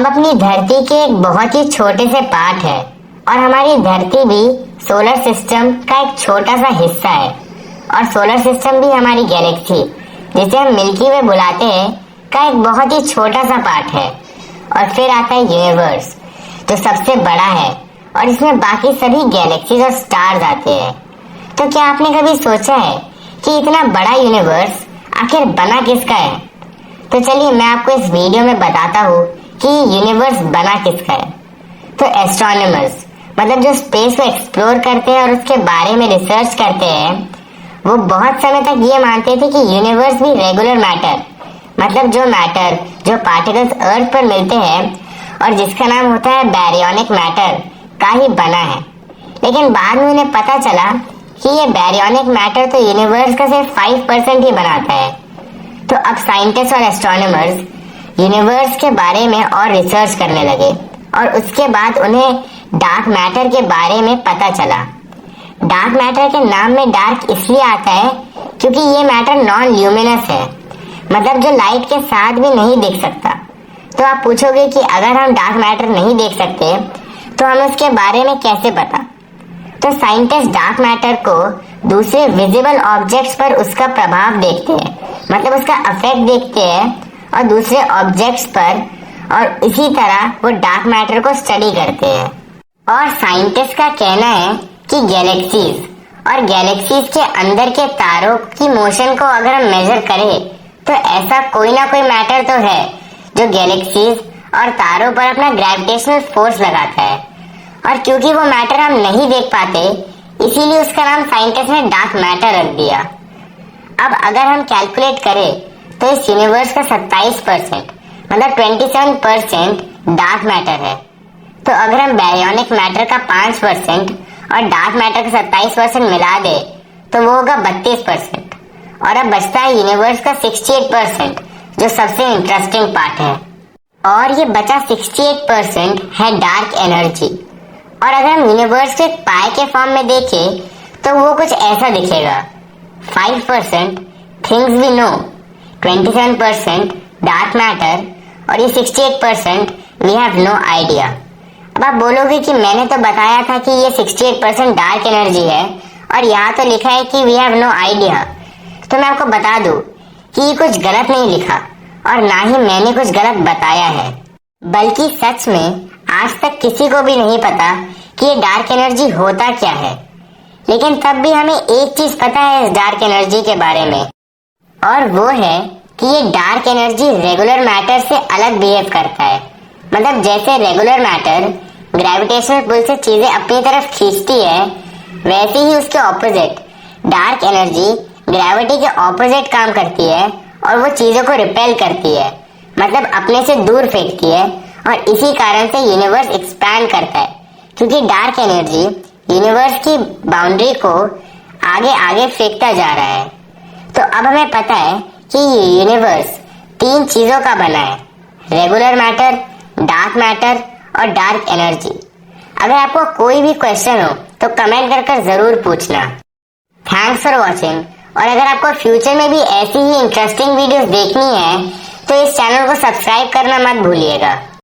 हम अपनी धरती के एक बहुत ही छोटे से पार्ट है और हमारी धरती भी सोलर सिस्टम का एक छोटा सा हिस्सा है। और सोलर सिस्टम भी हमारी गैलेक्सी, जिसे हम मिल्की वे बुलाते हैं, का एक बहुत ही छोटा सा पार्ट है। और फिर आता है यूनिवर्स, जो सबसे बड़ा है और इसमें बाकी सभी गैलेक्सीज और स्टार्स आते हैं। तो क्या आपने कभी सोचा है कि इतना बड़ा यूनिवर्स आखिर बना किसका है? तो चलिए मैं आपको इस वीडियो में बताता हूँ कि यूनिवर्स बना किसका है। तो एस्ट्रोनॉमर्स, मतलब जो स्पेस को एक्सप्लोर करते हैं और उसके बारे में रिसर्च करते हैं, वो बहुत समय तक ये मानते थे कि यूनिवर्स भी रेगुलर मैटर, मतलब जो मैटर, जो पार्टिकल्स अर्थ पर मिलते हैं और जिसका नाम होता है बैरियोनिक मैटर, का ही बना है। लेकिन बाद में उन्हें पता चला कि ये बैरियोनिक मैटर तो यूनिवर्स का सिर्फ 5% ही बनाता है। तो अब साइंटिस्ट और एस्ट्रोनॉमर्स यूनिवर्स के बारे में और रिसर्च करने लगे और उसके बाद उन्हें डार्क मैटर के बारे में पता चला। डार्क मैटर के नाम में डार्क इसलिए आता है क्योंकि ये मैटर नॉन ल्यूमिनस है, मतलब जो लाइट के साथ भी नहीं दिख सकता। तो आप पूछोगे कि अगर हम डार्क मैटर नहीं देख सकते तो हमें उसके बारे में कैसे पता? तो साइंटिस्ट डार्क मैटर को दूसरे विजिबल ऑब्जेक्ट्स पर उसका प्रभाव देखते हैं, मतलब उसका इफेक्ट देखते हैं और दूसरे ऑब्जेक्ट्स पर, और इसी तरह वो डार्क मैटर को स्टडी करते हैं। और साइंटिस्ट का कहना है कि गैलेक्सीज के अंदर के तारों की मोशन को अगर हम मेजर करें तो ऐसा कोई ना कोई मैटर तो है जो गैलेक्सीज और तारों पर अपना ग्रेविटेशनल फोर्स लगाता है। और क्योंकि वो मैटर हम नहीं देख पाते, इसीलिए उसका नाम साइंटिस्ट ने डार्क मैटर रख दिया। अब अगर हम कैलकुलेट करें तो इस यूनिवर्स का 27%, मतलब 27% डार्क मैटर है। तो अगर हम बैरियोनिक मैटर का 5% और डार्क मैटर का 27% मिला दे तो वो होगा 32%। और अब बचता है यूनिवर्स का 68%, जो सबसे इंटरेस्टिंग पार्ट है। और ये बचा 68% है डार्क एनर्जी। और अगर हम यूनिवर्स को एक पाई के फॉर्म में देखें तो वो कुछ ऐसा दिखेगा। 5% things we know, 27% dark matter और ये 68% वी हैव नो आइडिया। अब आप बोलोगे कि मैंने तो बताया था कि ये 68% डार्क एनर्जी है और यहाँ तो लिखा है कि वी हैव नो आइडिया। तो मैं आपको बता दूं कि ये कुछ गलत नहीं लिखा और ना ही मैंने कुछ गलत बताया है, बल्कि सच में आज तक किसी को भी नहीं पता कि ये डार्क एनर्जी होता क्या है। लेकिन तब भी हमें एक चीज पता है इस डार्क एनर्जी के बारे में, और वो है कि ये डार्क एनर्जी रेगुलर मैटर से अलग बिहेव करता है। मतलब जैसे रेगुलर मैटर ग्रेविटेशनल पुल से चीजें अपनी तरफ खींचती है, वैसे ही उसके ऑपोजिट डार्क एनर्जी ग्रेविटी के ऑपोजिट काम करती है और वो चीजों को रिपेल करती है, मतलब अपने से दूर फेंकती है। और इसी कारण से यूनिवर्स एक्सपैंड करता है, क्योंकि डार्क एनर्जी यूनिवर्स की बाउंड्री को आगे आगे फेंकता जा रहा है। तो अब हमें पता है कि ये यूनिवर्स 3 चीजों का बना है: रेगुलर मैटर, डार्क मैटर और डार्क एनर्जी। अगर आपको कोई भी क्वेश्चन हो तो कमेंट कर जरूर पूछना। Thanks for watching. और अगर आपको फ्यूचर में भी ऐसी ही इंटरेस्टिंग वीडियोस देखनी है तो इस चैनल को सब्सक्राइब करना मत भूलिएगा।